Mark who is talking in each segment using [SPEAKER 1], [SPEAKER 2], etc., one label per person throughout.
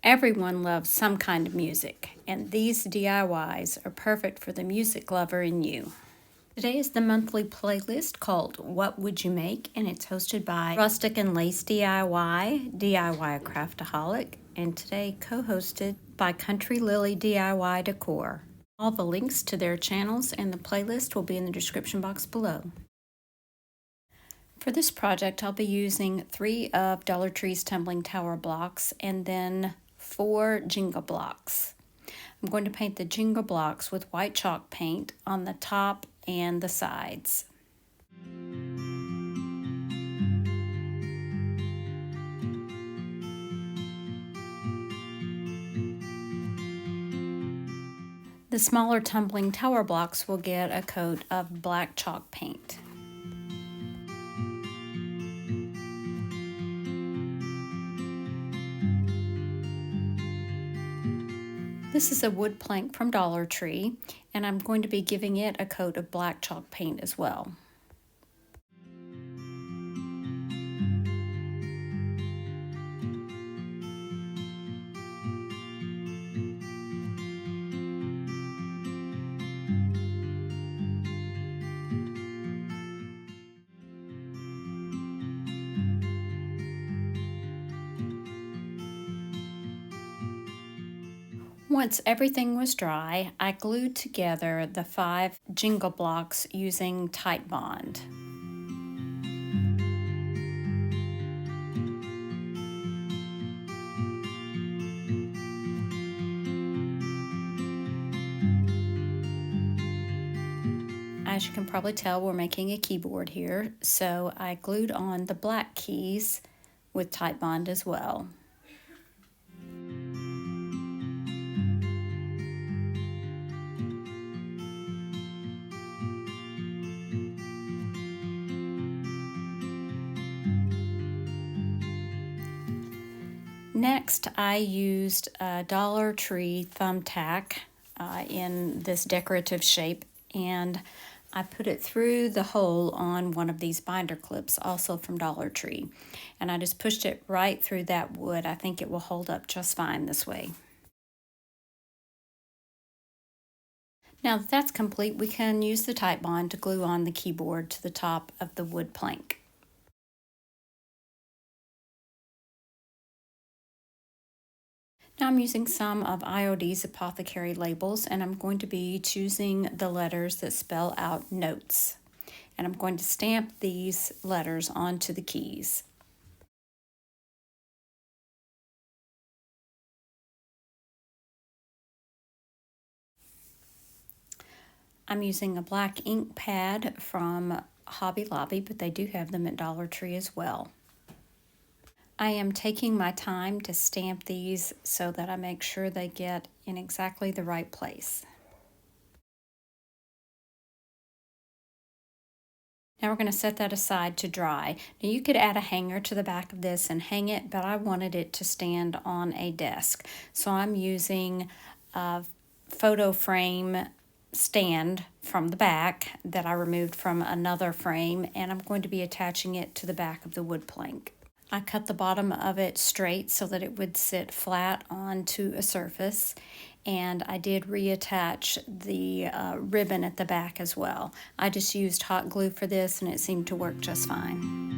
[SPEAKER 1] Everyone loves some kind of music, and these DIYs are perfect for the music lover in you. Today is the monthly playlist called What Would You Make? And it's hosted by Rustic and Lace DIY Craftaholic, and today co-hosted by Country Lily DIY Decor. All the links to their channels and the playlist will be in the description box below. For this project, I'll be using 3 of Dollar Tree's tumbling tower blocks and then 4 Jenga blocks. I'm going to paint the Jenga blocks with white chalk paint on the top and the sides. The smaller tumbling tower blocks will get a coat of black chalk paint. This is a wood plank from Dollar Tree, and I'm going to be giving it a coat of black chalk paint as well. Once everything was dry, I glued together the 5 Jenga blocks using Tight Bond. As you can probably tell, we're making a keyboard here, so I glued on the black keys with Tight Bond as well. Next, I used a Dollar Tree thumbtack in this decorative shape, and I put it through the hole on one of these binder clips, also from Dollar Tree. And I just pushed it right through that wood. I think it will hold up just fine this way. Now that that's complete, we can use the Tight Bond to glue on the keyboard to the top of the wood plank. Now I'm using some of IOD's Apothecary labels, and I'm going to be choosing the letters that spell out notes. And I'm going to stamp these letters onto the keys. I'm using a black ink pad from Hobby Lobby, but they do have them at Dollar Tree as well. I am taking my time to stamp these so that I make sure they get in exactly the right place. Now we're going to set that aside to dry. Now you could add a hanger to the back of this and hang it, but I wanted it to stand on a desk. So I'm using a photo frame stand from the back that I removed from another frame, and I'm going to be attaching it to the back of the wood plank. I cut the bottom of it straight so that it would sit flat onto a surface, and I did reattach the ribbon at the back as well. I just used hot glue for this, and it seemed to work just fine.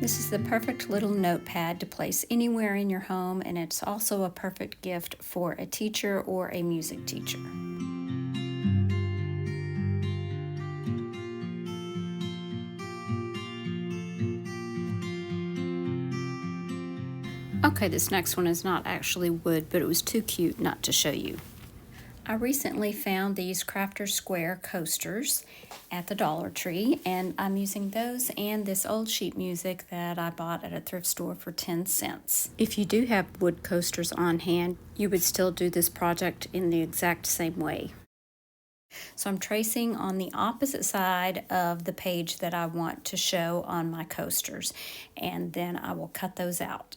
[SPEAKER 1] This is the perfect little notepad to place anywhere in your home, and it's also a perfect gift for a teacher or a music teacher. Okay, this next one is not actually wood, but it was too cute not to show you. I recently found these Crafter Square coasters at the Dollar Tree, and I'm using those and this old sheet music that I bought at a thrift store for 10 cents. If you do have wood coasters on hand, you would still do this project in the exact same way. So I'm tracing on the opposite side of the page that I want to show on my coasters, and then I will cut those out.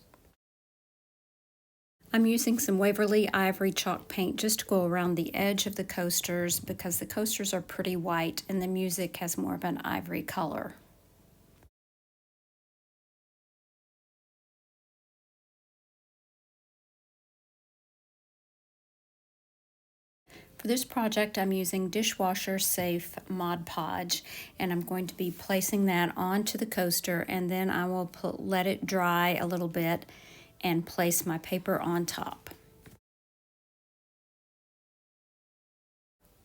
[SPEAKER 1] I'm using some Waverly Ivory chalk paint just to go around the edge of the coasters because the coasters are pretty white and the music has more of an ivory color. For this project, I'm using dishwasher safe Mod Podge, and I'm going to be placing that onto the coaster, and then I will let it dry a little bit and place my paper on top.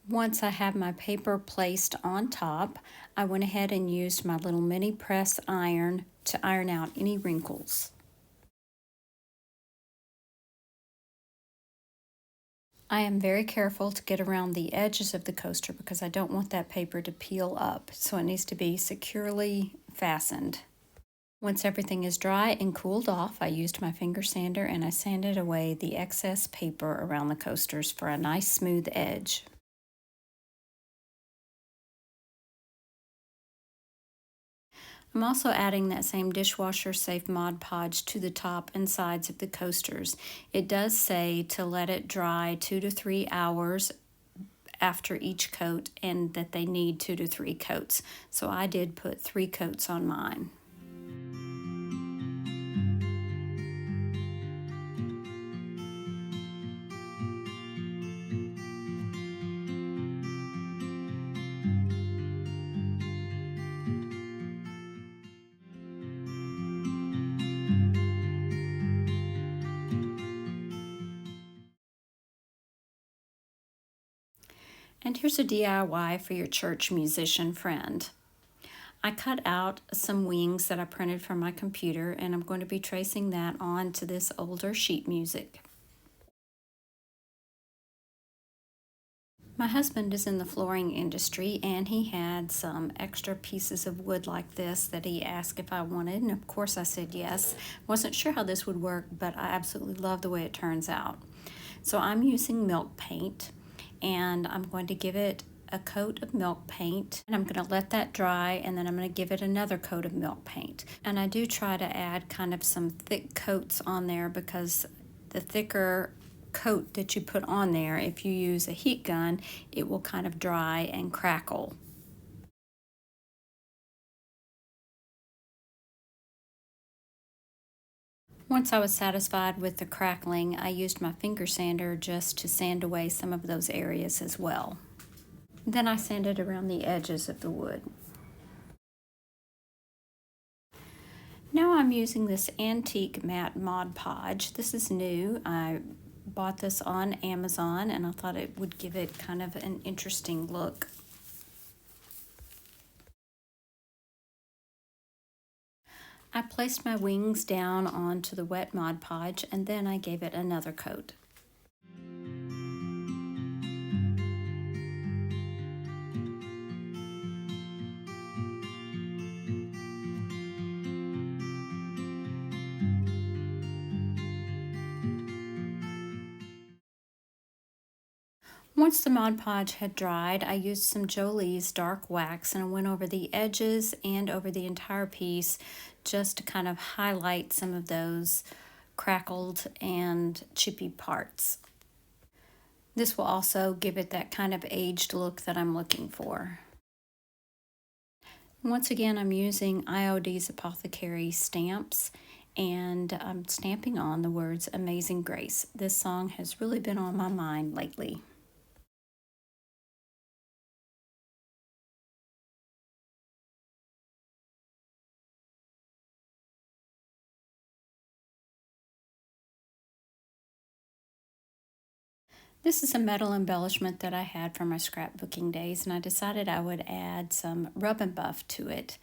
[SPEAKER 1] Once I have my paper placed on top, I went ahead and used my little mini press iron to iron out any wrinkles. I am very careful to get around the edges of the coaster because I don't want that paper to peel up, so it needs to be securely fastened. Once everything is dry and cooled off, I used my finger sander and I sanded away the excess paper around the coasters for a nice smooth edge. I'm also adding that same dishwasher safe Mod Podge to the top and sides of the coasters. It does say to let it dry 2 to 3 hours after each coat and that they need 2 to 3 coats. So I did put 3 coats on mine. And here's a DIY for your church musician friend. I cut out some wings that I printed from my computer, and I'm going to be tracing that onto this older sheet music. My husband is in the flooring industry, and he had some extra pieces of wood like this that he asked if I wanted, and of course I said yes. Wasn't sure how this would work, but I absolutely love the way it turns out. So I'm using milk paint, and I'm going to give it a coat of milk paint, and I'm going to let that dry, and then I'm going to give it another coat of milk paint. And I do try to add kind of some thick coats on there because the thicker coat that you put on there, if you use a heat gun, it will kind of dry and crackle. Once I was satisfied with the crackling, I used my finger sander just to sand away some of those areas as well. Then I sanded around the edges of the wood. Now I'm using this antique matte Mod Podge. This is new. I bought this on Amazon and I thought it would give it kind of an interesting look. I placed my wings down onto the wet Mod Podge and then I gave it another coat. Once the Mod Podge had dried, I used some Jolie's dark wax and I went over the edges and over the entire piece just to kind of highlight some of those crackled and chippy parts. This will also give it that kind of aged look that I'm looking for. Once again, I'm using IOD's Apothecary stamps and I'm stamping on the words Amazing Grace. This song has really been on my mind lately. This is a metal embellishment that I had from my scrapbooking days, and I decided I would add some rub and buff to it.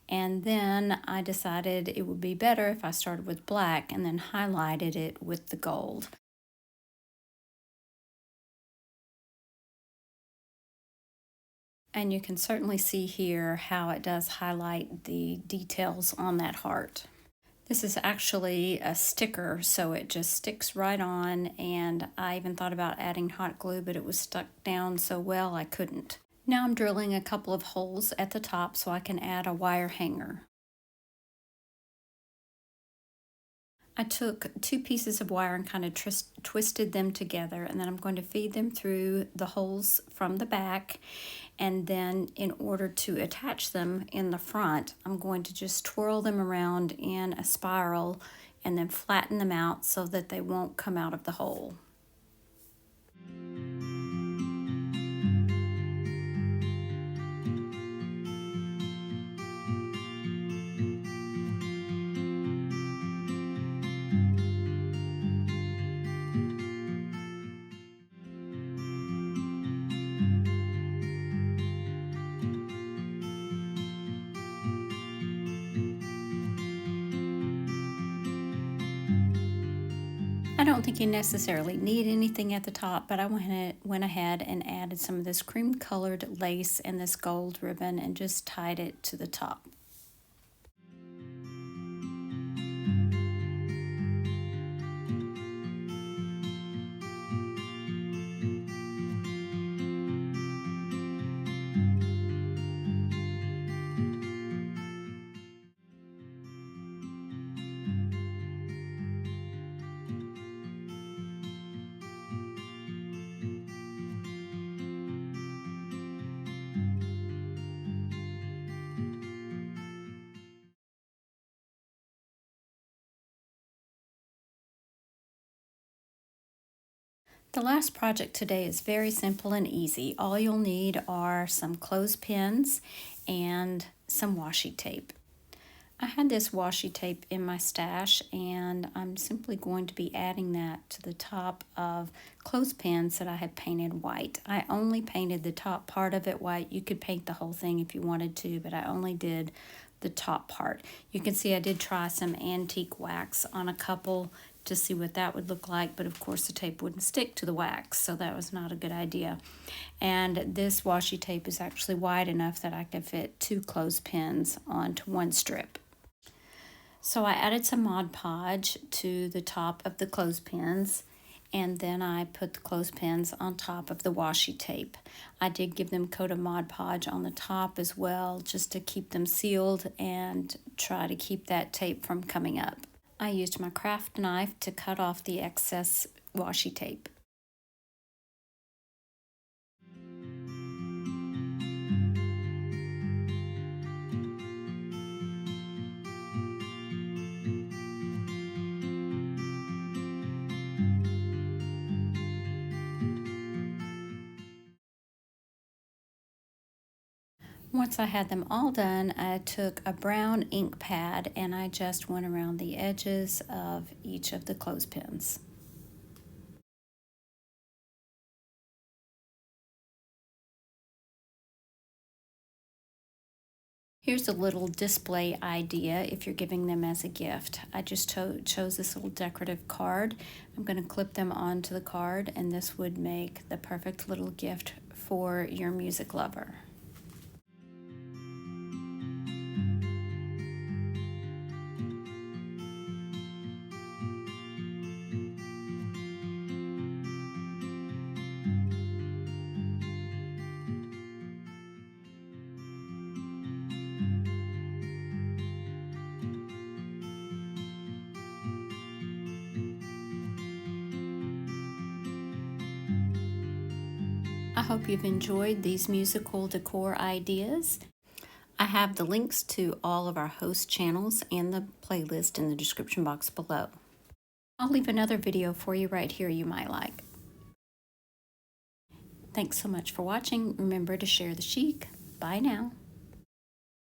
[SPEAKER 1] And then I decided it would be better if I started with black and then highlighted it with the gold. And you can certainly see here how it does highlight the details on that heart. This is actually a sticker, so it just sticks right on, and I even thought about adding hot glue, but it was stuck down so well I couldn't. Now I'm drilling a couple of holes at the top so I can add a wire hanger. I took 2 pieces of wire and kind of twisted them together, and then I'm going to feed them through the holes from the back. And then in order to attach them in the front, I'm going to just twirl them around in a spiral and then flatten them out so that they won't come out of the hole. I don't think you necessarily need anything at the top, but I went ahead and added some of this cream colored lace and this gold ribbon and just tied it to the top. The last project today is very simple and easy. All you'll need are some clothespins and some washi tape. I had this washi tape in my stash, and I'm simply going to be adding that to the top of clothespins that I had painted white. I only painted the top part of it white. You could paint the whole thing if you wanted to, but I only did the top part. You can see I did try some antique wax on a couple to see what that would look like, but of course the tape wouldn't stick to the wax, so that was not a good idea. And this washi tape is actually wide enough that I could fit 2 clothespins onto one strip. So I added some Mod Podge to the top of the clothespins, and then I put the clothespins on top of the washi tape. I did give them a coat of Mod Podge on the top as well, just to keep them sealed and try to keep that tape from coming up. I used my craft knife to cut off the excess washi tape. Once I had them all done, I took a brown ink pad and I just went around the edges of each of the clothespins. Here's a little display idea if you're giving them as a gift. I just chose this little decorative card. I'm going to clip them onto the card, and this would make the perfect little gift for your music lover. I hope you've enjoyed these musical decor ideas. I have the links to all of our host channels and the playlist in the description box below. I'll leave another video for you right here you might like. Thanks so much for watching. Remember to share the chic. Bye now.